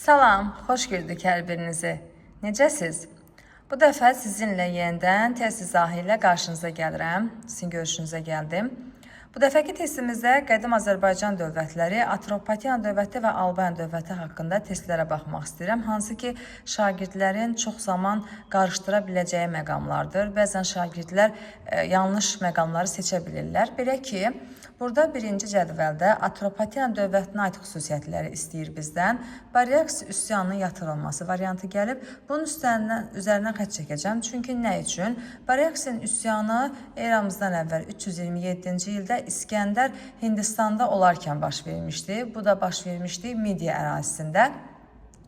Salam, xoş gördük hər birinizi. Necəsiz? Bu dəfə sizinlə yenidən test izahı ilə qarşınıza gəlirəm. Sizin görüşünüzə gəldim. Bu dəfəki testimizdə qədim Azərbaycan dövlətləri, Atropatena dövləti və Albaniya dövləti haqqında testlərə baxmaq istəyirəm. Hansı ki, şagirdlərin çox zaman qarışdıra biləcəyi məqamlardır. Bəzən şagirdlər yanlış məqamları seçə bilirlər. Belə ki, burada birinci cədvəldə Atropatena dövlətinə aid xüsusiyyətləri istəyir bizdən. Baryaks üsyanının yatırılması variantı gəlib. Bunun üzərindən xətt çəkəcəm. Çünki nə üçün? Baryaksin üsyanı eramızdan əvvəl 327-ci ildə İskəndər Hindistanda olarkən baş vermişdi. Bu da baş vermişdi Midiya ərazisində.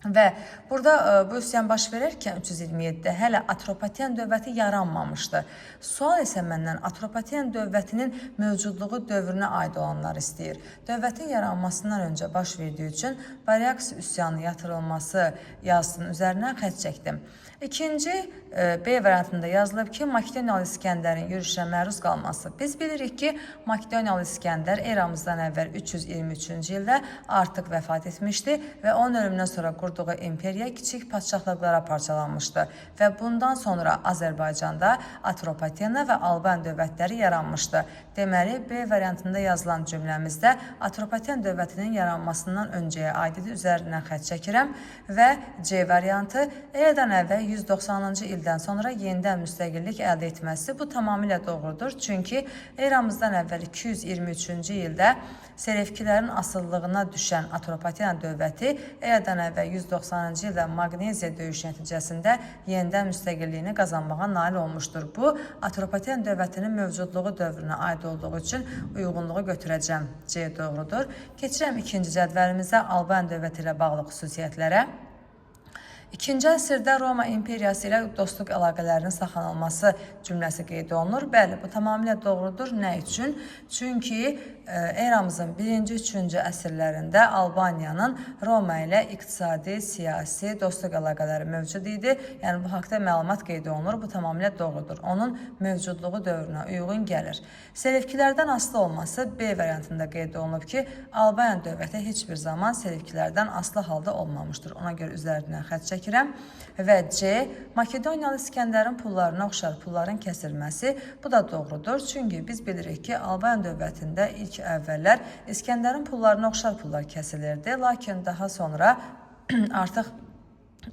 Və burada bu üsyan baş verərkən 327-də hələ Atropatena dövləti yaranmamışdı. Sual isə məndən Atropatena dövlətinin mövcudluğu dövrünə aid olanlar istəyir. Dövlətin yaranmasından öncə baş verdiyi üçün Baryaks üsyanının yatırılması yazısının üzərindən xətt çəkdim. İkinci B variantında yazılıb ki, Makedoniyalı İskəndərin yürüşünə məruz qalması. Biz bilirik ki, Makedoniyalı İskəndər eramızdan əvvəl 323-cü ildə artıq vəfat etmişdi və onun ölümündən sonra qurduğu imperiya kiçik padşahlıqlara parçalanmışdı və bundan sonra Azərbaycanda Atropatena və Albaniya dövlətləri yaranmışdı. Deməli, B variantında yazılan cümləmizdə Atropatena dövlətinin yaranmasından öncəyə aididi üzərindən xətt çəkirəm və C variantı eradan əvvəl 190-cı ildən sonra yenidən müstəqillik əldə etməsi bu tamamilə doğrudur. Çünki eramızdan əvvəl 223-cü ildə Selevkilərin asıllığına düşən Atropatena dövləti eradan əvvəl 190-cı ildə Maqneziya döyüşü nəticəsində yenidən müstəqilliyini qazanmağa nail olmuşdur. Bu, Atropatena dövlətinin mövcudluğu dövrünə aid olduğu üçün uyğunluğu götürəcəm. C doğrudur. Keçirəm ikinci cədvəlimizə Albaniya dövləti ilə bağlı xüsusiyyətlərə. İkinci əsrdə Roma imperiyası ilə dostluq əlaqələrinin saxlanılması cümləsi qeyd olunur. Bəli, bu tamamilə doğrudur. Nə üçün? Çünki eramızın 1-3-cü əsrlərində Albaniyanın Roma ilə iqtisadi, siyasi, dostluq əlaqələri mövcud idi. Yəni, bu haqda məlumat qeyd olunur. Bu tamamilə doğrudur. Onun mövcudluğu dövrünə uyğun gəlir. Selevkilərdən asılı olması B variantında qeyd olunub ki, Albaniya dövləti heç bir zaman Selevkilərdən asılı halda olmamışdır. Ona görə üzərindən xətt çəkirəm. Və C. Makedoniyalı İskəndərin pullarına oxşar pulların kəsilməsi. Bu da doğrudur. Çünki biz bilirik ki, Albaniya dövlətində ilk əvvəllər İskəndərin pullarına oxşar pullar kəsilirdi. Lakin daha sonra artıq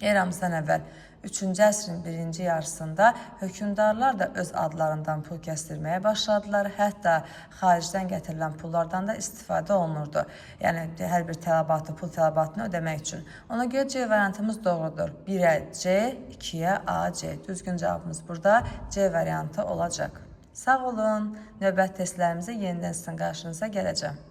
eramızdan əvvəl 3-cü əsrin birinci yarısında hökümdarlar da öz adlarından pul kəsdirməyə başladılar. Hətta xaricdən gətirilən pullardan da istifadə olunurdu. Yəni, hər bir tələbatı, pul tələbatını ödəmək üçün. Ona görə C variantımız doğrudur. 1-ə C, 2-yə A, C. Düzgün cavabımız burada C variantı olacaq. Sağ olun. Növbəti testlərimizə yenidən sizin qarşınıza gələcəm.